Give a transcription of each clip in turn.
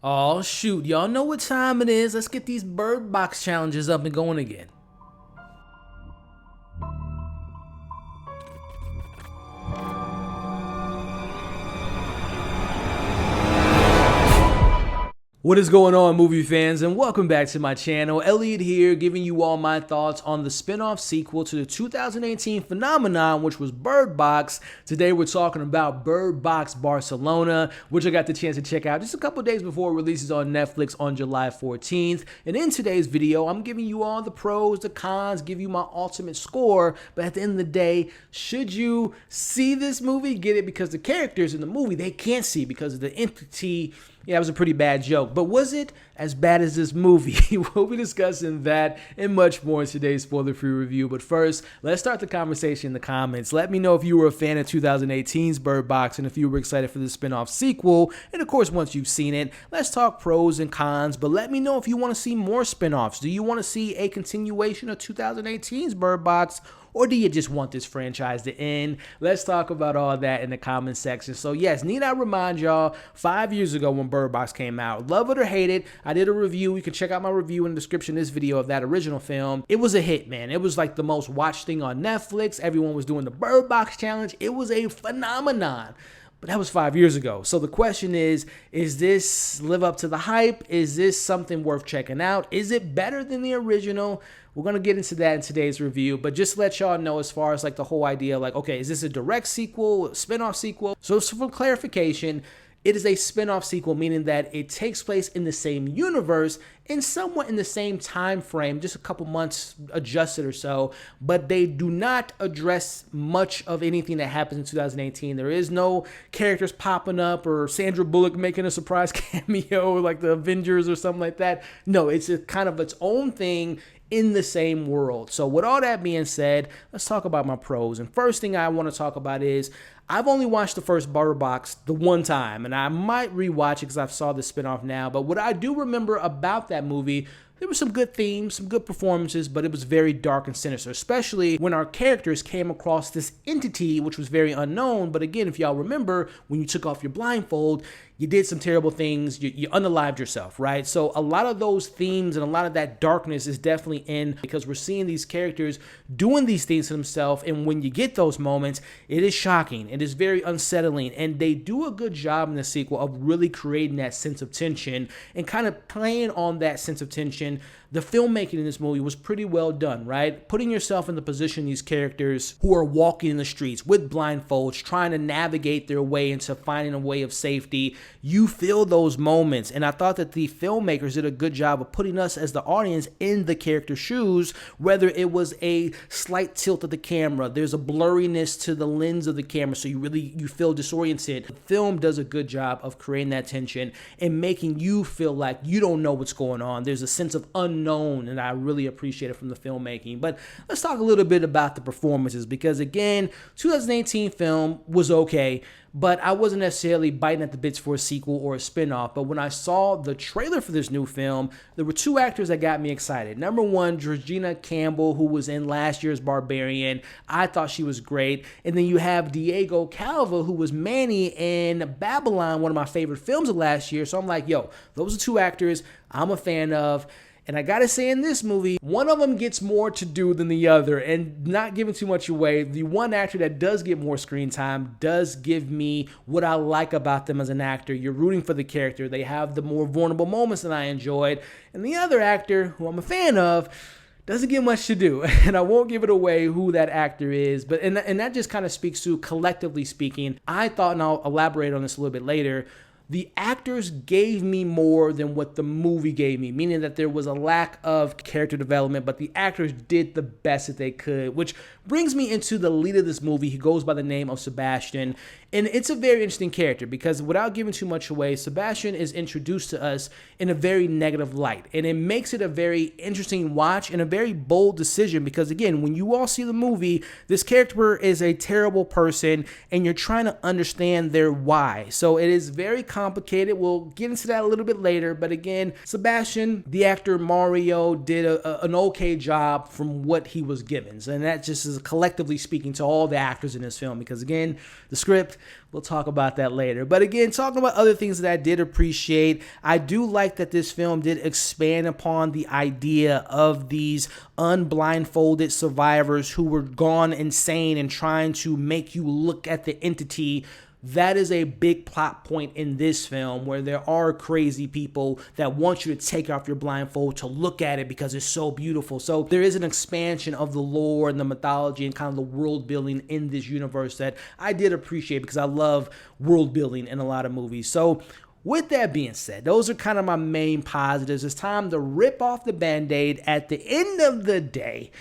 Oh shoot, y'all know what time it is. Let's get these bird box challenges up and going again. What is going on, movie fans, and welcome back to my channel. Elliot here, giving you all my thoughts on the spin-off sequel to the 2018 phenomenon, which was Bird Box. Today we're talking about Box Barcelona, which I got the chance to check out just a couple days before it releases on Netflix on July 14th. And in today's video, I'm giving you all the pros, the cons, give you my ultimate score. But at the end of the day, should you see this movie? Get it? Because the characters in the movie, they can't see because of the entity. Yeah, it was a pretty bad joke, but was it as bad as this movie? We'll be discussing that and much more in today's spoiler-free review. But first, let's start the conversation in the comments. Let me know if you were a fan of 2018's Bird Box and if you were excited for the spin-off sequel. And of course, once you've seen it, let's talk pros and cons. But let me know if you want to see more spin-offs. Do you want to see a continuation of 2018's Bird Box? Or do you just want this franchise to end? Let's talk about all that in the comment section. So yes, need I remind y'all, 5 years ago when Bird Box came out, love it or hate it, I did a review. You can check out my review in the description of this video of that original film. It was a hit, man. It was like the most watched thing on Netflix. Everyone was doing the Bird Box challenge. It was a phenomenon. But that was 5 years ago. So the question is this live up to the hype? Is this something worth checking out? Is it better than the original? We're going to get into that in today's review, but just to let y'all know as far as like the whole idea, like, okay, is this a direct sequel, a spin-off sequel? So for clarification, it is a spin-off sequel, meaning that it takes place in the same universe and somewhat in the same time frame, just a couple months adjusted or so, but they do not address much of anything that happens in 2018. There is no characters popping up or Sandra Bullock making a surprise cameo like the Avengers or something like that. No, it's a kind of its own thing in the same world. So with all that being said, let's talk about my pros. And first thing I want to talk about is I've only watched the first Bird Box the one time, and I might rewatch it because I've saw the spinoff now. But what I do remember about that movie, there were some good themes, some good performances, but it was very dark and sinister, especially when our characters came across this entity, which was very unknown. But again, if y'all remember, when you took off your blindfold, you did some terrible things, you unalived yourself, right? So a lot of those themes and a lot of that darkness is definitely in because we're seeing these characters doing these things to themselves. And when you get those moments, it is shocking. It is very unsettling. And they do a good job in the sequel of really creating that sense of tension and kind of playing on that sense of tension. The filmmaking in this movie was pretty well done, right? Putting yourself in the position of these characters who are walking in the streets with blindfolds, trying to navigate their way into finding a way of safety. You feel those moments. And I thought that the filmmakers did a good job of putting us as the audience in the character's shoes, whether it was a slight tilt of the camera, there's a blurriness to the lens of the camera, so you feel disoriented. The film does a good job of creating that tension and making you feel like you don't know what's going on. There's a sense of unknown, and I really appreciate it from the filmmaking. But let's talk a little bit about the performances, because again, 2018 film was okay, but I wasn't necessarily biting at the bits for a sequel or a spinoff. But when I saw the trailer for this new film, there were two actors that got me excited. Number one, Georgina Campbell, who was in last year's Barbarian. I thought she was great. And then you have Calva, who was Manny in Babylon, one of my favorite films of last year. So I'm like, yo, those are two actors I'm a fan of. And I gotta say, in this movie, one of them gets more to do than the other. And not giving too much away, the one actor that does get more screen time does give me what I like about them as an actor. You're rooting for the character. They have the more vulnerable moments that I enjoyed. And the other actor, who I'm a fan of, doesn't get much to do. And I won't give it away who that actor is. But and that just kind of speaks to, collectively speaking, I thought, and I'll elaborate on this a little bit later, the actors gave me more than what the movie gave me, meaning that there was a lack of character development, but the actors did the best that they could, which brings me into the lead of this movie. He goes by the name of Sebastian, and it's a very interesting character because without giving too much away, Sebastian is introduced to us in a very negative light, and it makes it a very interesting watch and a very bold decision because, again, when you all see the movie, this character is a terrible person, and you're trying to understand their why. So it is very complicated. We'll get into that a little bit later, but again, Sebastian, the actor Mario, did an okay job from what he was given, and that just is collectively speaking to all the actors in this film because, again, the script, we'll talk about that later. But again, talking about other things that I did appreciate, I do like that this film did expand upon the idea of these unblindfolded survivors who were gone insane and trying to make you look at the entity. That is a big plot point in this film, where there are crazy people that want you to take off your blindfold to look at it because it's so beautiful. So there is an expansion of the lore and the mythology and kind of the world building in this universe that I did appreciate, because I love world building in a lot of movies. So with that being said, those are kind of my main positives. It's time to rip off the Band-Aid. At the end of the day,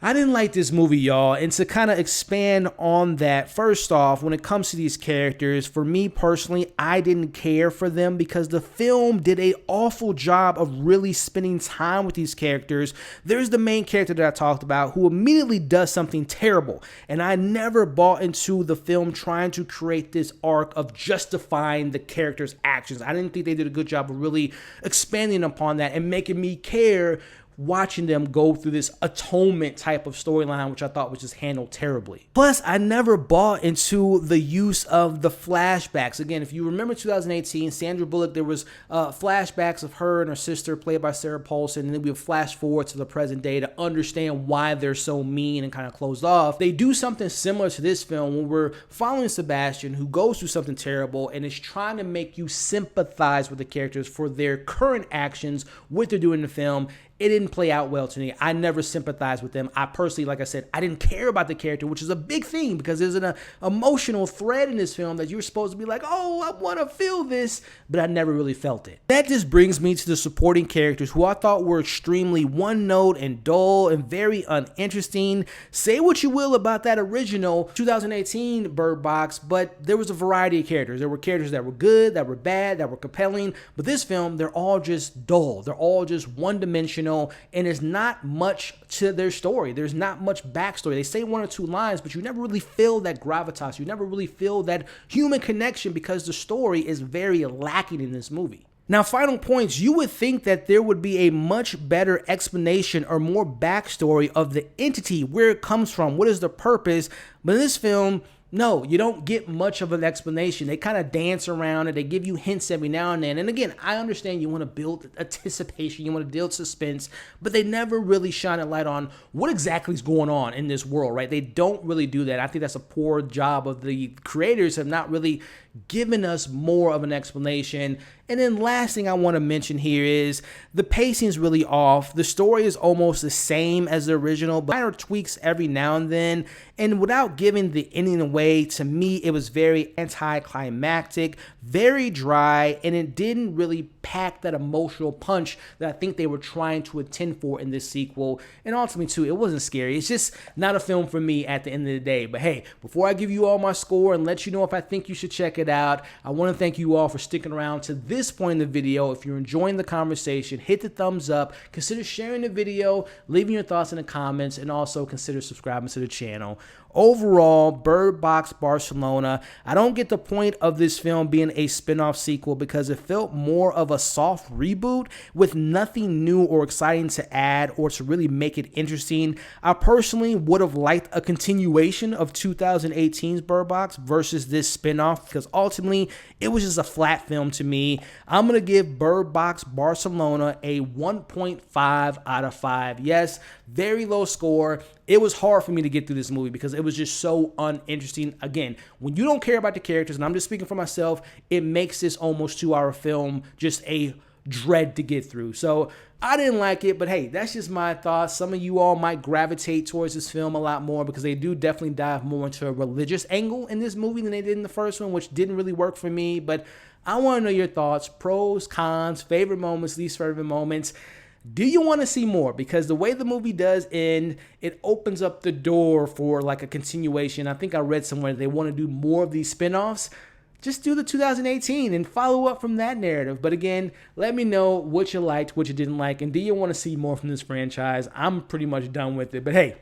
I didn't like this movie, y'all, and to kind of expand on that, first off, when it comes to these characters, for me personally, I didn't care for them because the film did an awful job of really spending time with these characters. There's the main character that I talked about who immediately does something terrible, and I never bought into the film trying to create this arc of justifying the character's actions. I didn't think they did a good job of really expanding upon that and making me care watching them go through this atonement type of storyline, which I thought was just handled terribly. Plus, I never bought into the use of the flashbacks. Again, if you remember 2018, Sandra Bullock, there was flashbacks of her and her sister played by Sarah Paulson, and then we would flash forward to the present day to understand why they're so mean and kind of closed off. They do something similar to this film when we're following Sebastian, who goes through something terrible and is trying to make you sympathize with the characters for their current actions, what they're doing in the film. It didn't play out well to me. I never sympathized with them. I personally, like I said, I didn't care about the character, which is a big thing because there's an emotional thread in this film that you're supposed to be like, oh, I want to feel this, but I never really felt it. That just brings me to the supporting characters, who I thought were extremely one-note and dull and very uninteresting. Say what you will about that original 2018 Bird Box, but there was a variety of characters. There were characters that were good, that were bad, that were compelling, but this film, they're all just dull. They're all just one-dimensional. And there's not much to their story. There's not much backstory. They say one or two lines, but you never really feel that gravitas. You never really feel that human connection because the story is very lacking in this movie. Now, final points, you would think that there would be a much better explanation or more backstory of the entity, where it comes from, what is the purpose, but in this film, no, you don't get much of an explanation. They kind of dance around it. They give you hints every now and then. And again, I understand you want to build anticipation, you want to build suspense, but they never really shine a light on what exactly is going on in this world, right? They don't really do that. I think that's a poor job of the creators, have not really given us more of an explanation. And then last thing I want to mention here is the pacing is really off. The story is almost the same as the original, but minor tweaks every now and then. And without giving the ending away, to me, it was very anticlimactic, very dry, and it didn't really pack that emotional punch that I think they were trying to intend for in this sequel. And ultimately, too, it wasn't scary. It's just not a film for me at the end of the day. But hey, before I give you all my score and let you know if I think you should check it out, I want to thank you all for sticking around to this point in the video. If you're enjoying the conversation, hit the thumbs up, consider sharing the video, leaving your thoughts in the comments, and also consider subscribing to the channel. Overall, Bird Box Barcelona, I don't get the point of this film being a spin-off sequel because it felt more of a soft reboot with nothing new or exciting to add or to really make it interesting. I personally would have liked a continuation of 2018's Bird Box versus this spin-off because ultimately it was just a flat film to me. I'm going to give Bird Box Barcelona a 1.5 out of 5. Yes, very low score. It was hard for me to get through this movie because it was just so uninteresting. Again, when you don't care about the characters, and I'm just speaking for myself, it makes this almost 2-hour film just a dread to get through. So I didn't like it, but hey, that's just my thoughts. Some of you all might gravitate towards this film a lot more because they do definitely dive more into a religious angle in this movie than they did in the first one, which didn't really work for me. But I want to know your thoughts, pros, cons, favorite moments, least favorite moments. Do you want to see more? Because the way the movie does end, it opens up the door for like a continuation. I think I read somewhere they want to do more of these spinoffs. Just do the 2018 and follow up from that narrative. But again, let me know what you liked, what you didn't like, and do you want to see more from this franchise? I'm pretty much done with it. But hey,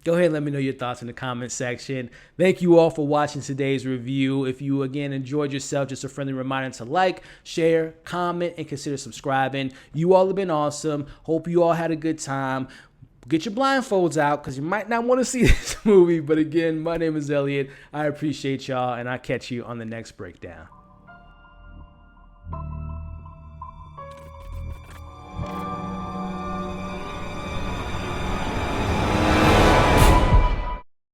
go ahead and let me know your thoughts in the comment section. Thank you all for watching today's review. If you, again, enjoyed yourself, just a friendly reminder to like, share, comment, and consider subscribing. You all have been awesome. Hope you all had a good time. Get your blindfolds out because you might not want to see this movie. But again, my name is Elliot. I appreciate y'all, and I'll catch you on the next breakdown.